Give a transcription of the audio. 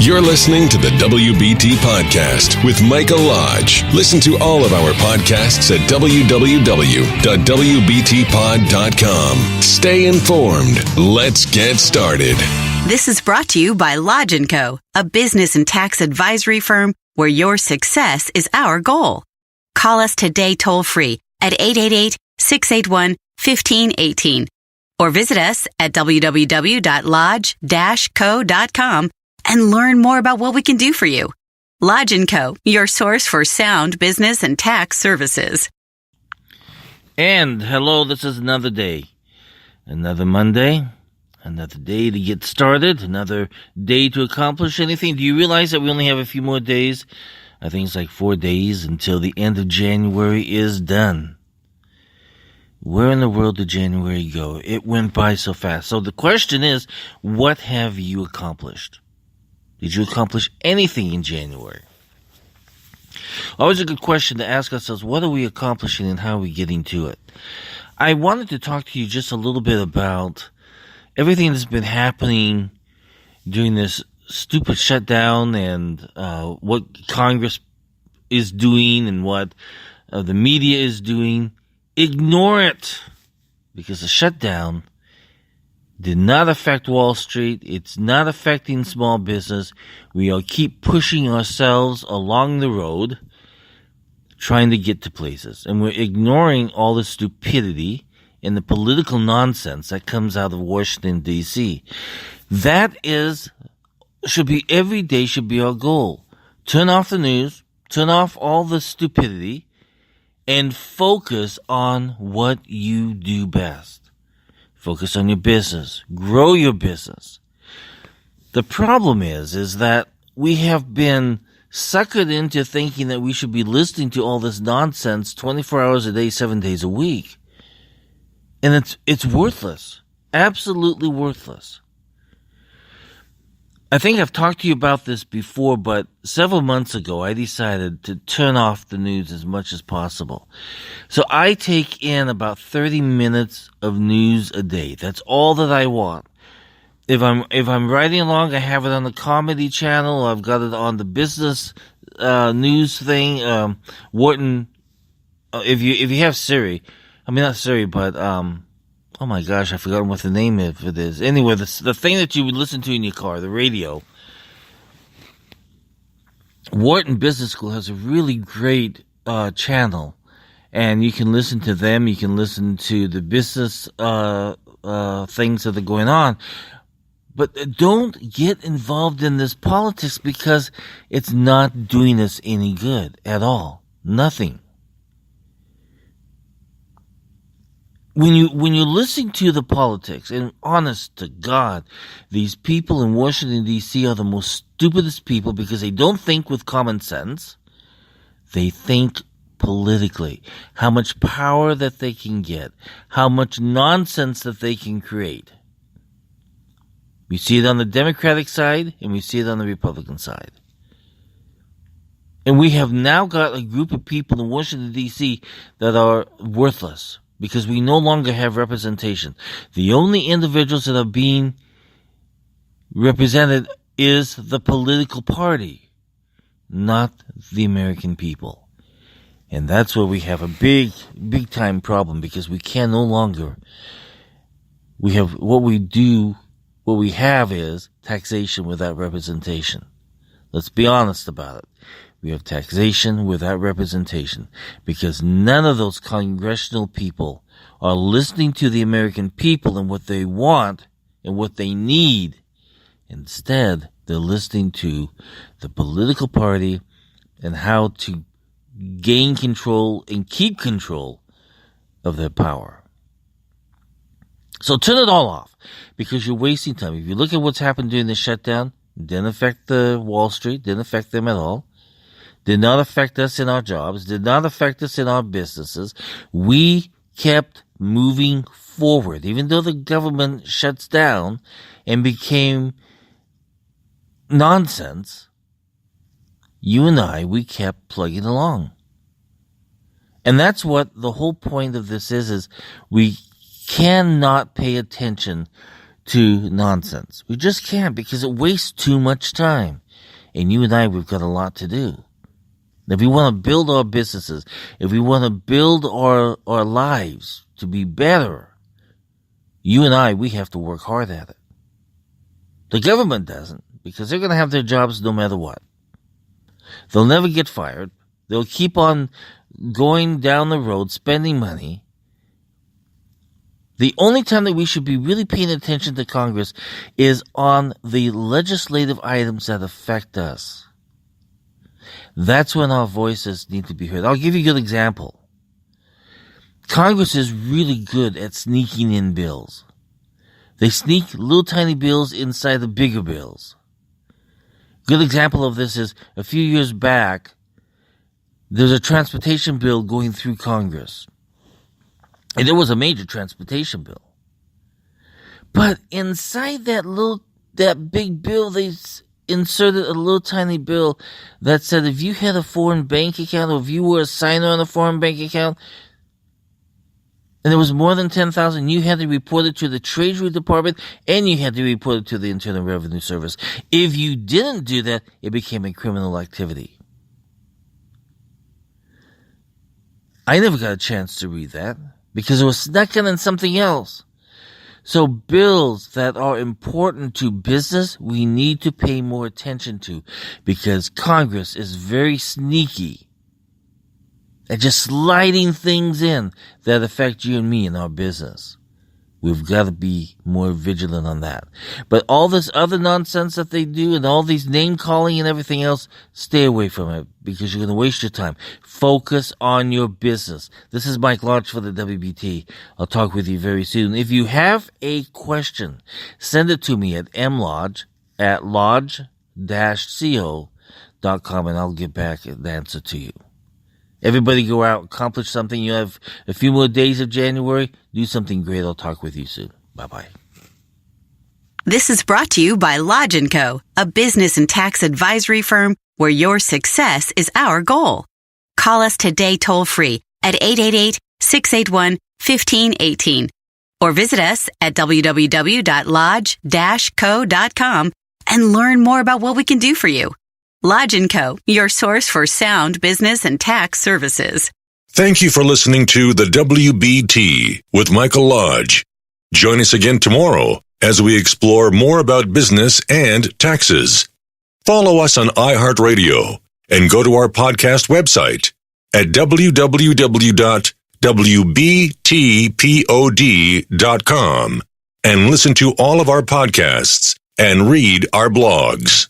You're listening to the WBT Podcast with Michael Lodge. Listen to all of our podcasts at www.wbtpod.com. Stay informed. Let's get started. This is brought to you by Lodge & Co., a business and tax advisory firm where your success is our goal. Call us today toll-free at 888-681-1518 or visit us at www.lodge-co.com and learn more about what we can do for you. Lodge & Co., your source for sound business and tax services. And hello, this is another day. Another Monday. Another day to get started. Another day to accomplish anything. Do you realize that we only have a few more days? I think it's like 4 days until the end of January is done. Where in the world did January go? It went by so fast. So the question is, what have you accomplished? Did you accomplish anything in January? Always a good question to ask ourselves, what are we accomplishing and how are we getting to it? I wanted to talk to you just a little bit about everything that's been happening during this stupid shutdown and what Congress is doing and what the media is doing. Ignore it, because the shutdown did not affect Wall Street. It's not affecting small business. We'll keep pushing ourselves along the road, trying to get to places. And we're ignoring all the stupidity and the political nonsense that comes out of Washington, D.C. That should be every day should be our goal. Turn off the news, turn off all the stupidity, and focus on what you do best. Focus on your business. Grow your business. The problem is that we have been suckered into thinking that we should be listening to all this nonsense 24 hours a day, 7 days a week. And it's worthless. Absolutely worthless. I think I've talked to you about this before, but several months ago, I decided to turn off the news as much as possible. So I take in about 30 minutes of news a day. That's all that I want. If I'm riding along, I have it on the comedy channel. I've got it on the business news thing. Wharton, if you have Siri, I mean not Siri, but oh my gosh, I've forgotten what the name of it is. Anyway, the thing that you would listen to in your car, the radio. Wharton Business School has a really great channel, and you can listen to them. You can listen to the business things that are going on. But don't get involved in this politics, because it's not doing us any good at all. Nothing. When you're listening to the politics, and honest to God, these people in Washington, D.C. are the most stupidest people, because they don't think with common sense. They think politically. How much power that they can get. How much nonsense that they can create. We see it on the Democratic side, and we see it on the Republican side. And we have now got a group of people in Washington, D.C. that are worthless, because we no longer have representation. The only individuals that are being represented is the political party, not the American people. And that's where we have a big time problem, because we can no longer, what we have is taxation without representation. Let's be honest about it. We have taxation without representation, because none of those congressional people are listening to the American people and what they want and what they need. Instead, they're listening to the political party and how to gain control and keep control of their power. So turn it all off, because you're wasting time. If you look at what's happened during the shutdown, it didn't affect the Wall Street, didn't affect them at all. Did not affect us in our jobs, did not affect us in our businesses. We kept moving forward, even though the government shuts down and became nonsense. You and I, we kept plugging along. And that's what the whole point of this is we cannot pay attention to nonsense. We just can't, because it wastes too much time. And you and I, we've got a lot to do. If we want to build our businesses, if we want to build our lives to be better, you and I, we have to work hard at it. The government doesn't, because they're going to have their jobs no matter what. They'll never get fired. They'll keep on going down the road, spending money. The only time that we should be really paying attention to Congress is on the legislative items that affect us. That's when our voices need to be heard. I'll give you a good example. Congress is really good at sneaking in bills. They sneak little tiny bills inside the bigger bills. Good example of this is a few years back, there's a transportation bill going through Congress. And it was a major transportation bill. But inside that big bill, they inserted a little tiny bill that said if you had a foreign bank account, or if you were a signer on a foreign bank account, and it was more than $10,000, you had to report it to the Treasury Department, and you had to report it to the Internal Revenue Service. If you didn't do that, it became a criminal activity. I never got a chance to read that, because it was snuck in something else. So bills that are important to business, we need to pay more attention to, because Congress is very sneaky at just sliding things in that affect you and me in our business. We've got to be more vigilant on that. But all this other nonsense that they do and all these name calling and everything else, stay away from it, because you're going to waste your time. Focus on your business. This is Mike Lodge for the WBT. I'll talk with you very soon. If you have a question, send it to me at mlodge@lodge-co.com, and I'll get back the answer to you. Everybody go out, accomplish something. You have a few more days of January. Do something great. I'll talk with you soon. Bye-bye. This is brought to you by Lodge & Co., a business and tax advisory firm where your success is our goal. Call us today toll-free at 888-681-1518 or visit us at www.lodge-co.com and learn more about what we can do for you. Lodge & Co., your source for sound business and tax services. Thank you for listening to the WBT with Michael Lodge. Join us again tomorrow as we explore more about business and taxes. Follow us on iHeartRadio and go to our podcast website at www.wbtpod.com and listen to all of our podcasts and read our blogs.